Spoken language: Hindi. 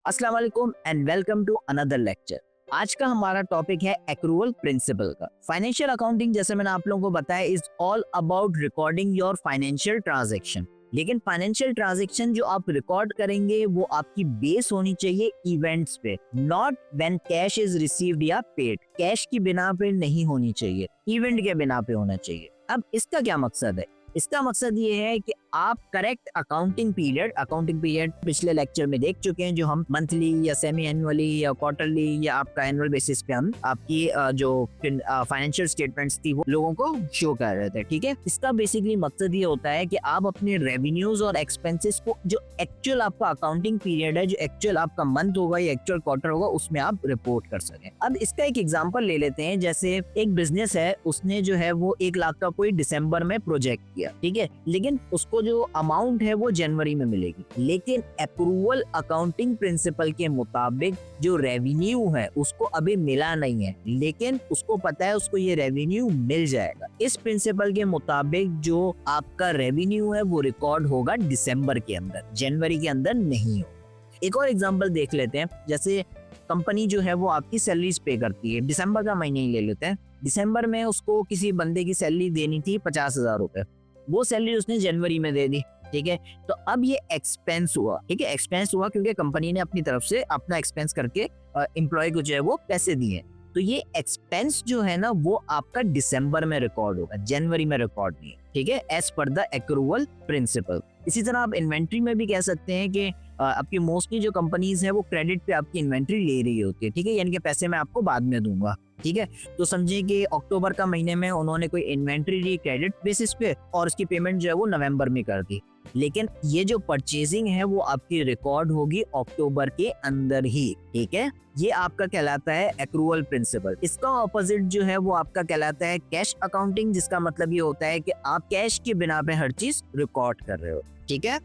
अस्सलाम वालेकुम and welcome to another lecture. आज का हमारा टॉपिक है एक्रूअल प्रिंसिपल का। फाइनेंशियल अकाउंटिंग जैसे मैंने आप लोगों को बताया is all about recording your financial transaction. लेकिन फाइनेंशियल ट्रांजैक्शन जो आप रिकॉर्ड करेंगे वो आपकी बेस होनी चाहिए इवेंट्स पे, not when cash is received या पेड। कैश की बिना पे नहीं होनी चाहिए, इवेंट के बिना पे होना चाहिए। अब इसका क्या मकसद है? इसका मकसद ये है कि आप करेक्ट अकाउंटिंग पीरियड पिछले लेक्चर में देख चुके हैं, जो हम मंथली या सेमी एनुअली या क्वार्टरली या आपका एनुअल बेसिस पे हम आपकी जो फाइनेंशियल स्टेटमेंट्स थी वो लोगों को शो कर रहे थे। ठीक है, इसका बेसिकली मकसद ये होता है कि आप अपने रेवेन्यूज और एक्सपेंसेस को जो एक्चुअल आपका अकाउंटिंग पीरियड है, जो एक्चुअल आपका मंथ होगा या एक्चुअल क्वार्टर होगा, उसमें आप रिपोर्ट कर सकें। अब इसका एक एग्जाम्पल ले लेते हैं। जैसे एक बिजनेस है, उसने जो है वो 1 लाख का कोई दिसंबर में प्रोजेक्ट किया, ठीक है, लेकिन उसको जो अमाउंट है वो जनवरी में मिलेगी। लेकिन अप्रूवल अकाउंटिंग प्रिंसिपल के मुताबिक जो रेवेन्यू है उसको अभी मिला नहीं है, लेकिन उसको पता है उसको ये रेवेन्यू मिल जाएगा। इस प्रिंसिपल के मुताबिक जो आपका रेवेन्यू है वो रिकॉर्ड होगा दिसंबर के अंदर, जनवरी के अंदर नहीं होगा। एक और एग्जांपल देख लेते हैं। जैसे कंपनी जो है वो आपकी सैलरीज पे करती है, दिसंबर का महीना ही ले लेते हैं। दिसंबर में उसको किसी बंदे की सैलरी देनी थी 50,000 रुपए, वो सैलरी उसने जनवरी में दे दी। ठीक है, तो अब ये एक्सपेंस हुआ। ठीक है, एक्सपेंस हुआ क्योंकि कंपनी ने अपनी तरफ से अपना एक्सपेंस करके एम्प्लॉय को जो है वो पैसे दिए। तो ये एक्सपेंस जो है ना वो आपका दिसंबर में रिकॉर्ड होगा, जनवरी में रिकॉर्ड नहीं। ठीक है, as per the accrual principal. इसी तरह आप इन्वेंट्री में भी कह सकते हैं कि आपकी मोस्टली जो कंपनीज है वो क्रेडिट पे आपकी इन्वेंट्री ले रही होती है। ठीक है, यानी कि पैसे मैं आपको बाद में दूंगा। ठीक है, तो समझिए कि अक्टूबर का महीने में उन्होंने कोई इन्वेंट्री ली क्रेडिट बेसिस पे और उसकी पेमेंट जो है वो नवंबर में कर दी। लेकिन ये जो परचेजिंग है वो आपकी रिकॉर्ड होगी अक्टूबर के अंदर ही। ठीक है, ये आपका कहलाता है एक्रूअल प्रिंसिपल। इसका ऑपोजिट जो है वो आपका कहलाता है कैश अकाउंटिंग, जिसका मतलब ये होता है कि आप कैश के बिना पे हर चीज रिकॉर्ड कर रहे हो। ठीक है,